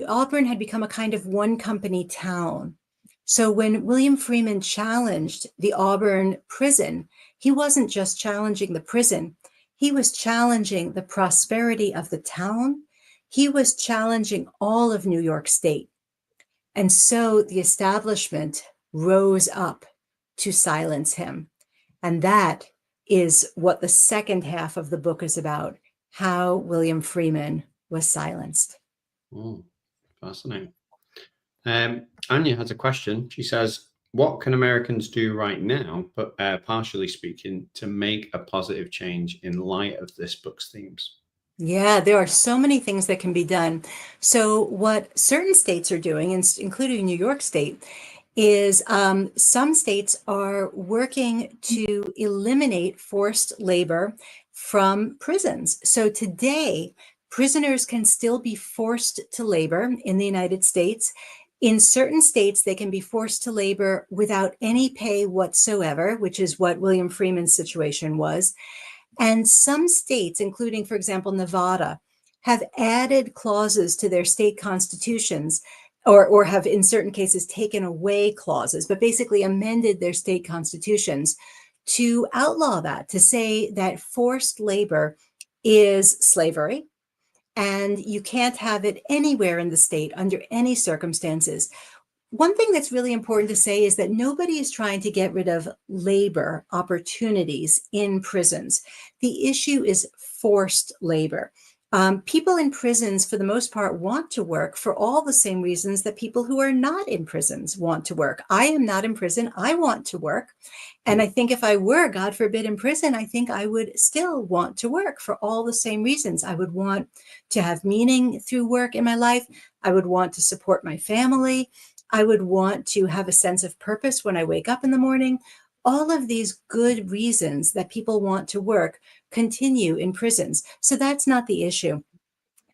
Auburn had become a kind of one company town. So when William Freeman challenged the Auburn prison, he wasn't just challenging the prison, he was challenging the prosperity of the town. He was challenging all of New York State. And so the establishment rose up to silence him. And that is what the second half of the book is about, how William Freeman was silenced. Fascinating. Anya has a question. She says, what can Americans do right now, but partially speaking, to make a positive change in light of this book's themes? Yeah, there are so many things that can be done. So what certain states are doing, including New York State, is some states are working to eliminate forced labor from prisons. So today, prisoners can still be forced to labor in the United States. In certain states, they can be forced to labor without any pay whatsoever, which is what William Freeman's situation was. And some states, including, for example, Nevada, have added clauses to their state constitutions, or have, in certain cases, taken away clauses, but basically amended their state constitutions to outlaw that, to say that forced labor is slavery, and you can't have it anywhere in the state under any circumstances. One thing that's really important to say is that nobody is trying to get rid of labor opportunities in prisons. The issue is forced labor. People in prisons, for the most part, want to work for all the same reasons that people who are not in prisons want to work. I am not in prison. I want to work. And I think if I were, God forbid, in prison, I think I would still want to work for all the same reasons. I would want to have meaning through work in my life. I would want to support my family. I would want to have a sense of purpose when I wake up in the morning. All of these good reasons that people want to work continue in prisons. So that's not the issue.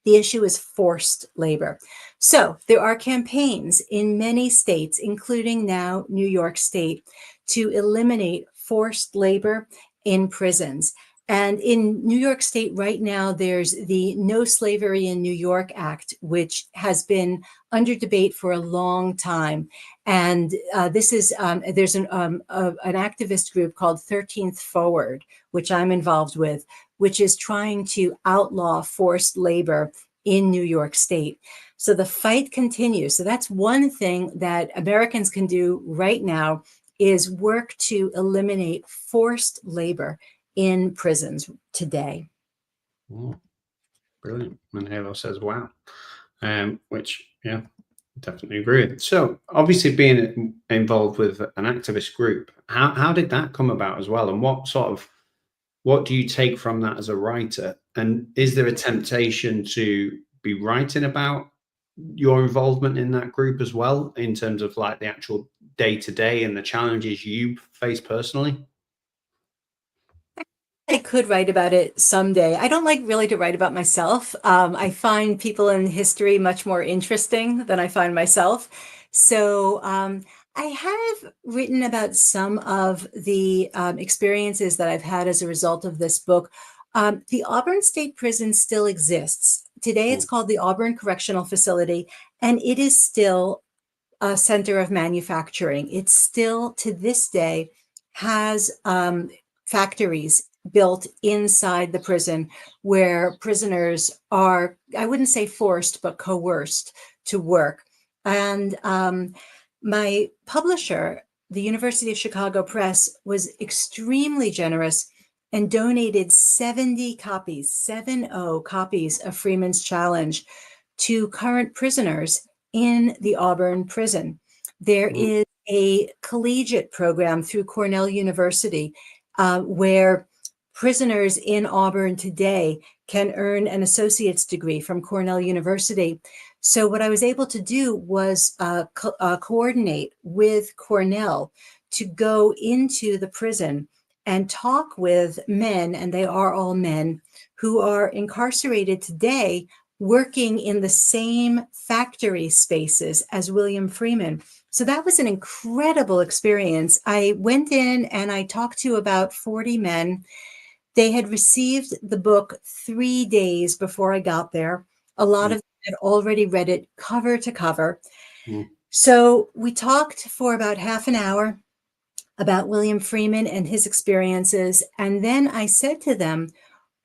The issue is forced labor. So there are campaigns in many states, including now New York State, to eliminate forced labor in prisons. And in New York State right now, there's the No Slavery in New York Act, which has been under debate for a long time. And there's an activist group called 13th Forward, which I'm involved with, which is trying to outlaw forced labor in New York State. So the fight continues. So that's one thing that Americans can do right now, is work to eliminate forced labor in prisons today. Brilliant. And Halo says, wow. Which, yeah, definitely agree with. So obviously being involved with an activist group, how did that come about as well? And what do you take from that as a writer? And is there a temptation to be writing about your involvement in that group as well, in terms of like the actual day-to-day and the challenges you face personally? I could write about it someday. I don't like really to write about myself. I find people in history much more interesting than I find myself. So I have written about some of the experiences that I've had as a result of this book. The Auburn State Prison still exists. Today it's called the Auburn Correctional Facility, and it is still a center of manufacturing. It still, to this day, has factories built inside the prison where prisoners are, I wouldn't say forced, but coerced to work. And my publisher, the University of Chicago Press, was extremely generous and donated 70 copies, 70 copies of Freeman's Challenge to current prisoners in the Auburn prison. There is a collegiate program through Cornell University where prisoners in Auburn today can earn an associate's degree from Cornell University. So what I was able to do was coordinate with Cornell to go into the prison and talk with men, and they are all men, who are incarcerated today working in the same factory spaces as William Freeman. So that was an incredible experience. I went in and I talked to about 40 men. They had received the book 3 days before I got there. A lot of them had already read it cover to cover. So we talked for about half an hour about William Freeman and his experiences. And then I said to them,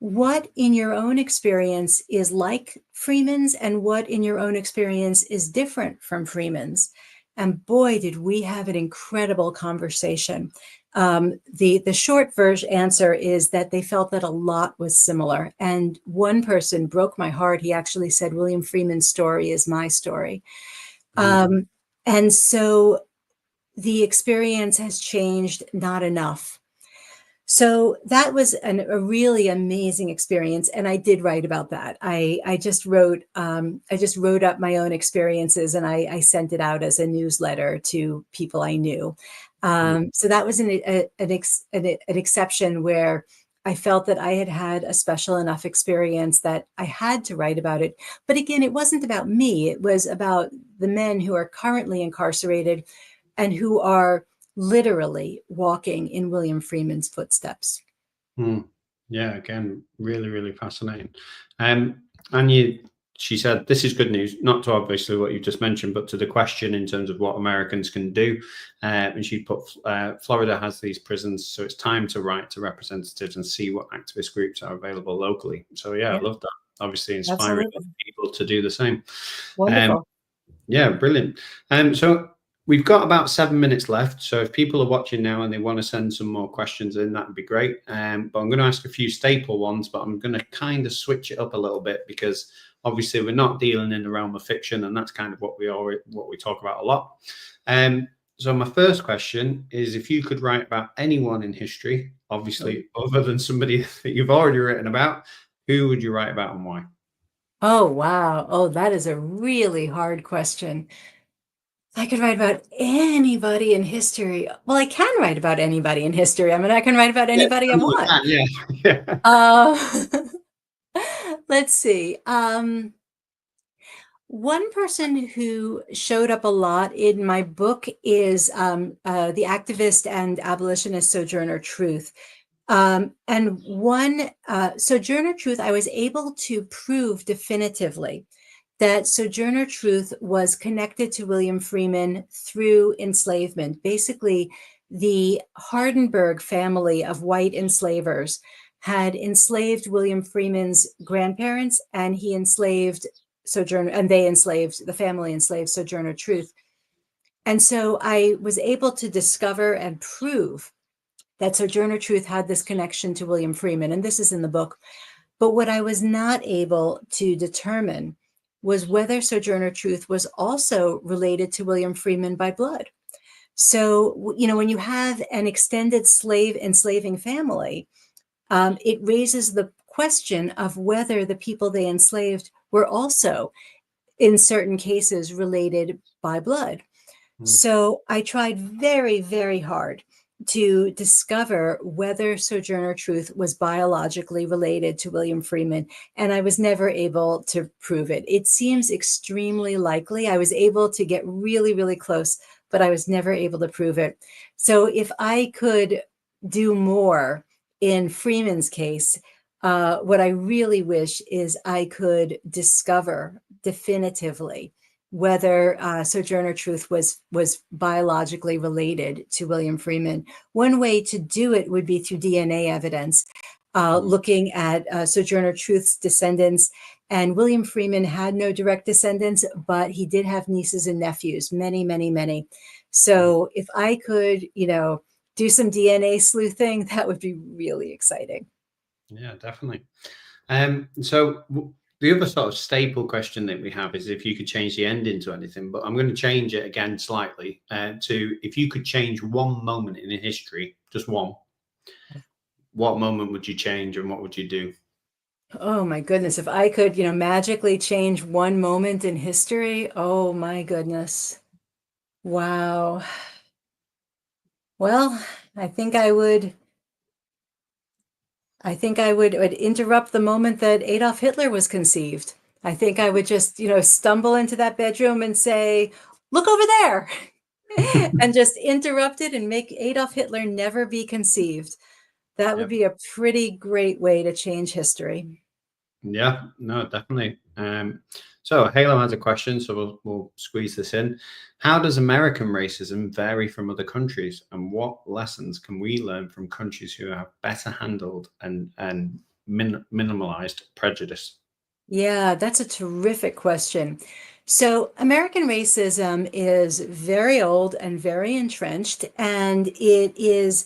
what in your own experience is like Freeman's and what in your own experience is different from Freeman's? And boy, did we have an incredible conversation. The short version answer is that they felt that a lot was similar. And one person broke my heart. He actually said, William Freeman's story is my story. And so the experience has changed not enough. So that was a really amazing experience, and I did write about that. I just wrote up my own experiences, and I sent it out as a newsletter to people I knew. So that was an exception where I felt that I had had a special enough experience that I had to write about it. But again, it wasn't about me. It was about the men who are currently incarcerated and who are literally walking in William Freeman's footsteps. Yeah, again, really, really fascinating. And she said, this is good news, not to obviously what you just mentioned, but to the question in terms of what Americans can do. And she put, Florida has these prisons, so it's time to write to representatives and see what activist groups are available locally. So yeah. I love that. Obviously inspiring people to do the same. Wonderful. Yeah, brilliant. So we've got about 7 minutes left. So if people are watching now and they want to send some more questions in, that would be great. But I'm going to ask a few staple ones, but I'm going to kind of switch it up a little bit because obviously we're not dealing in the realm of fiction, and that's kind of what we talk about a lot. So my first question is, if you could write about anyone in history, obviously other than somebody that you've already written about, who would you write about and why? Oh, wow. Oh, that is a really hard question. I could write about anybody in history. Well, I can write about anybody in history. I mean, I can write about anybody I want. Let's see. One person who showed up a lot in my book is the activist and abolitionist Sojourner Truth. And Sojourner Truth, I was able to prove definitively that Sojourner Truth was connected to William Freeman through enslavement. Basically, the Hardenberg family of white enslavers had enslaved William Freeman's grandparents, and he enslaved Sojourner, and the family enslaved Sojourner Truth. And so I was able to discover and prove that Sojourner Truth had this connection to William Freeman, and this is in the book. But what I was not able to determine was whether Sojourner Truth was also related to William Freeman by blood. So, when you have an extended enslaving family, it raises the question of whether the people they enslaved were also, in certain cases, related by blood. So I tried very, very hard to discover whether Sojourner Truth was biologically related to William Freeman, and I was never able to prove it. It seems extremely likely. I was able to get really, really close, but I was never able to prove it. So if I could do more in Freeman's case, what I really wish is I could discover definitively whether Sojourner Truth was biologically related to William Freeman. One way to do it would be through DNA evidence, looking at Sojourner Truth's descendants. And William Freeman had no direct descendants, but he did have nieces and nephews, many, many, many. So if I could, do some DNA sleuthing, that would be really exciting. Yeah, definitely. So the other sort of staple question that we have is if you could change the ending to anything, but I'm going to change it again slightly to if you could change one moment in history, just one, what moment would you change and what would you do? Oh my goodness. If I could, magically change one moment in history, oh my goodness. Wow. Well, I think I would interrupt the moment that Adolf Hitler was conceived. I think I would just, stumble into that bedroom and say, "Look over there," and just interrupt it and make Adolf Hitler never be conceived. That would Yep. be a pretty great way to change history. Yeah, no, definitely. So Halo has a question, so we'll squeeze this in. How does American racism vary from other countries, and what lessons can we learn from countries who have better handled and minimalized prejudice? Yeah, that's a terrific question. So, American racism is very old and very entrenched, and it is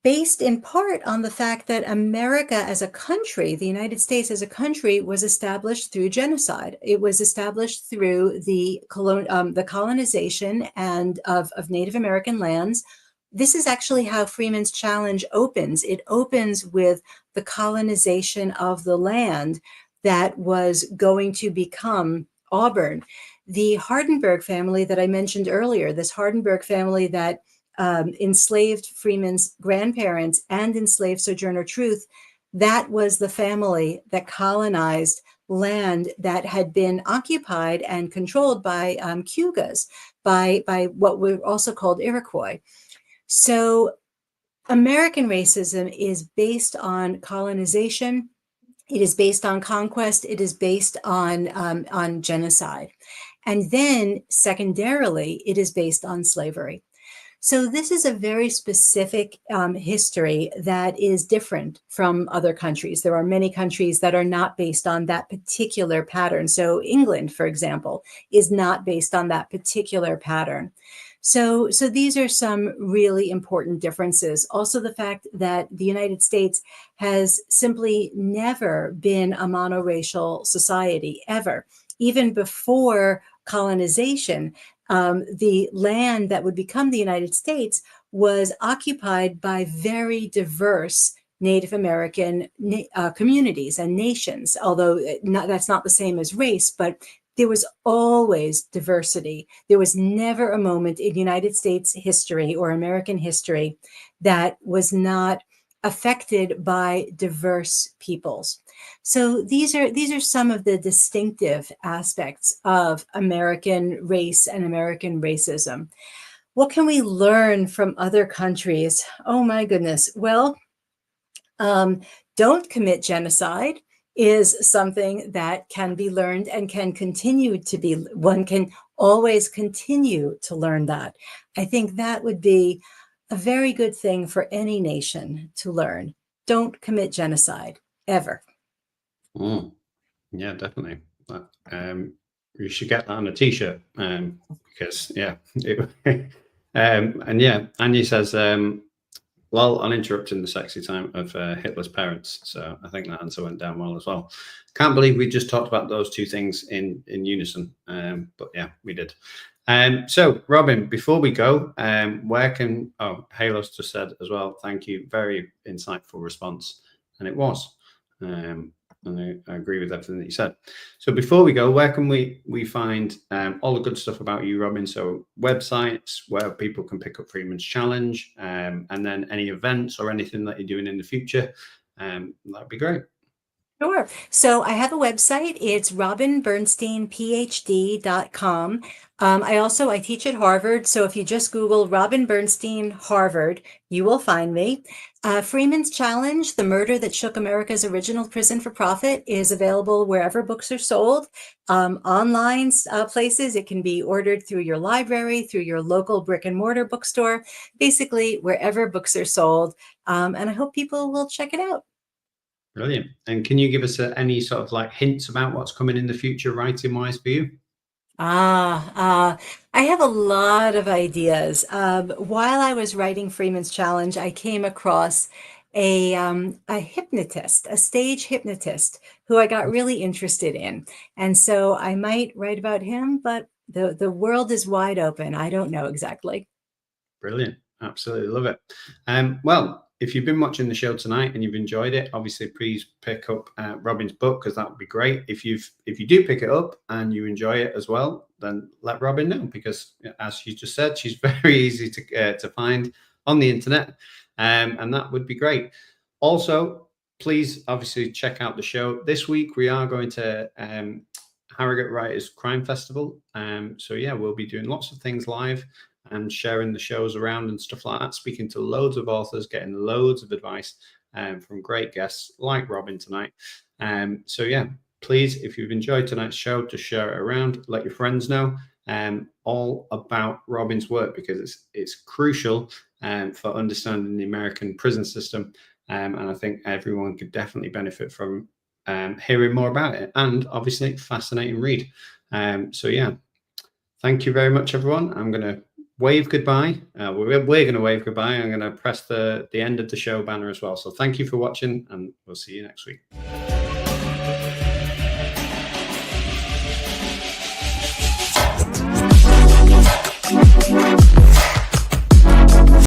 based in part on the fact that America as a country, the United States as a country, was established through genocide. It was established through the colonization and of Native American lands. This is actually how Freeman's Challenge opens. It opens with the colonization of the land that was going to become Auburn. The Hardenberg family that I mentioned earlier, this Hardenberg family that enslaved Freeman's grandparents and enslaved Sojourner Truth, that was the family that colonized land that had been occupied and controlled by Cayugas, by what were also called Iroquois. So American racism is based on colonization. It is based on conquest. It is based on genocide. And then secondarily, it is based on slavery. So this is a very specific history that is different from other countries. There are many countries that are not based on that particular pattern. So England, for example, is not based on that particular pattern. So these are some really important differences. Also, the fact that the United States has simply never been a monoracial society, ever. Even before colonization, the land that would become the United States was occupied by very diverse Native American communities and nations, although that's not the same as race, but there was always diversity. There was never a moment in United States history or American history that was not affected by diverse peoples. So these are some of the distinctive aspects of American race and American racism. What can we learn from other countries? Oh my goodness. Well, don't commit genocide is something that can be learned and can continue to be, one can always continue to learn that. I think that would be a very good thing for any nation to learn. Don't commit genocide, ever. Mm, yeah, definitely. You should get that on a t-shirt because yeah, and yeah, Anya says, well, uninterrupting the sexy time of Hitler's parents. So I think that answer went down well as well. Can't believe we just talked about those two things in unison. But yeah, we did. So Robin, before we go, Halo's just said as well, thank you. Very insightful response. And it was. And I agree with everything that you said. So before we go, where can we find all the good stuff about you, Robin? So websites where people can pick up Freeman's Challenge, and then any events or anything that you're doing in the future, that'd be great. Sure. So I have a website. It's robinbernsteinphd.com. I teach at Harvard. So if you just Google Robin Bernstein Harvard, you will find me. Freeman's Challenge, The Murder That Shook America's Original Prison for Profit, is available wherever books are sold. Online places, it can be ordered through your library, through your local brick and mortar bookstore, basically wherever books are sold. And I hope people will check it out. Brilliant. And can you give us any sort of like hints about what's coming in the future writing wise for you? I have a lot of ideas. While I was writing Freeman's Challenge, I came across a hypnotist, a stage hypnotist, who I got really interested in. And so I might write about him, but the world is wide open. I don't know exactly. Brilliant. Absolutely love it. Well, if you've been watching the show tonight and you've enjoyed it, obviously please pick up Robin's book, because that would be great. If you do pick it up and you enjoy it as well, then let Robin know, because as she just said, she's very easy to find on the internet, and that would be great. Also, please obviously check out the show. This week we are going to Harrogate Writers Crime Festival. So yeah, we'll be doing lots of things live and sharing the shows around and stuff like that, speaking to loads of authors, getting loads of advice from great guests like Robin tonight. So yeah, please, if you've enjoyed tonight's show, to share it around, let your friends know all about Robin's work, because it's crucial for understanding the American prison system. And I think everyone could definitely benefit from hearing more about it, and obviously fascinating read. So yeah, thank you very much, everyone. I'm going to wave goodbye. We're going to wave goodbye. I'm going to press the end of the show banner as well. So thank you for watching, and we'll see you next week.